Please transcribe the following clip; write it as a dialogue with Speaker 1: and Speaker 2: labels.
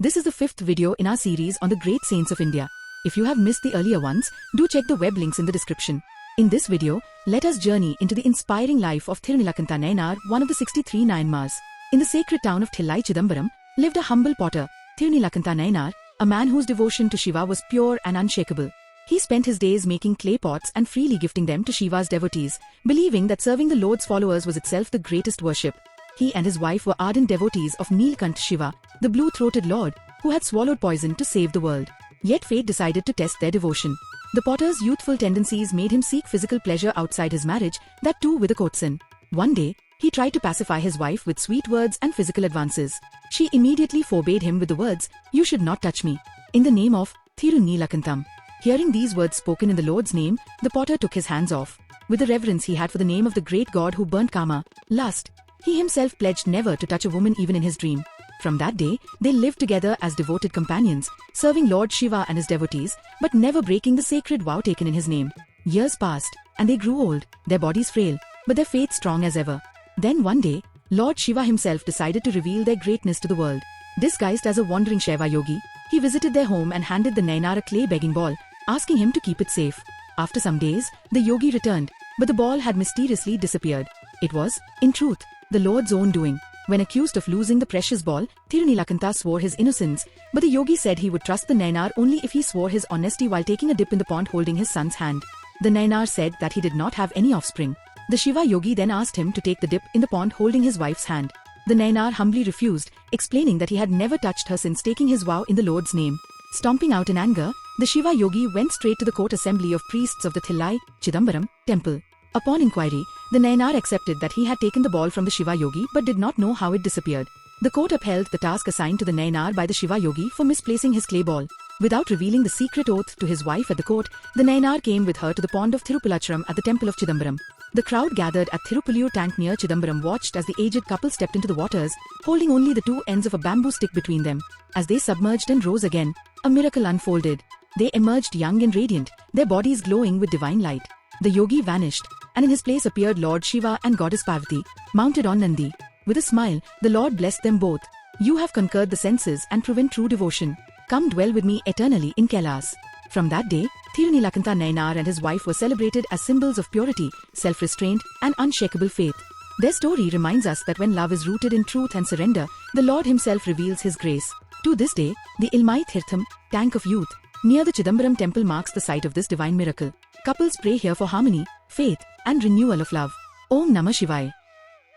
Speaker 1: This is the fifth video in our series on the great saints of India. If you have missed the earlier ones, do check the web links in the description. In this video, let us journey into the inspiring life of Thirunilakantha Nayanar, one of the 63 Nayanmars. In the sacred town of Thillai Chidambaram, lived a humble potter, Thirunilakantha Nayanar, a man whose devotion to Shiva was pure and unshakable. He spent his days making clay pots and freely gifting them to Shiva's devotees, believing that serving the Lord's followers was itself the greatest worship. He and his wife were ardent devotees of Neelkant Shiva, the blue-throated lord, who had swallowed poison to save the world. Yet fate decided to test their devotion. The potter's youthful tendencies made him seek physical pleasure outside his marriage, that too with a courtesan. One day, he tried to pacify his wife with sweet words and physical advances. She immediately forbade him with the words, "You should not touch me," in the name of Thiruneelakantham. Hearing these words spoken in the Lord's name, the potter took his hands off. With the reverence he had for the name of the great god who burnt Kama, lust, he himself pledged never to touch a woman even in his dream. From that day, they lived together as devoted companions, serving Lord Shiva and his devotees, but never breaking the sacred vow taken in his name. Years passed, and they grew old, their bodies frail, but their faith strong as ever. Then one day, Lord Shiva himself decided to reveal their greatness to the world. Disguised as a wandering Shaiva yogi, he visited their home and handed the Nayanar a clay begging ball, asking him to keep it safe. After some days, the yogi returned, but the ball had mysteriously disappeared. It was, in truth, the Lord's own doing. When accused of losing the precious ball, Thirunilakantha swore his innocence, but the yogi said he would trust the Nayanar only if he swore his honesty while taking a dip in the pond holding his son's hand. The Nayanar said that he did not have any offspring. The Shiva yogi then asked him to take the dip in the pond holding his wife's hand. The Nayanar humbly refused, explaining that he had never touched her since taking his vow in the Lord's name. Stomping out in anger, the Shiva yogi went straight to the court assembly of priests of the Thillai Chidambaram temple. Upon inquiry, the Nayanar accepted that he had taken the ball from the Shiva yogi but did not know how it disappeared. The court upheld the task assigned to the Nayanar by the Shiva yogi for misplacing his clay ball. Without revealing the secret oath to his wife at the court, the Nayanar came with her to the pond of Thirupulacharam at the temple of Chidambaram. The crowd gathered at Thirupuliyur tank near Chidambaram watched as the aged couple stepped into the waters, holding only the two ends of a bamboo stick between them. As they submerged and rose again, a miracle unfolded. They emerged young and radiant, their bodies glowing with divine light. The yogi vanished, and in his place appeared Lord Shiva and Goddess Parvati, mounted on Nandi. With a smile, the Lord blessed them both. "You have conquered the senses and proven true devotion. Come dwell with me eternally in Kailas." From that day, Thirunilakantha Nayanar and his wife were celebrated as symbols of purity, self-restraint, and unshakable faith. Their story reminds us that when love is rooted in truth and surrender, the Lord himself reveals his grace. To this day, the Ilmai Thirtham, tank of youth, near the Chidambaram temple marks the site of this divine miracle. Couples pray here for harmony, faith, and renewal of love. Om Namah Shivaya.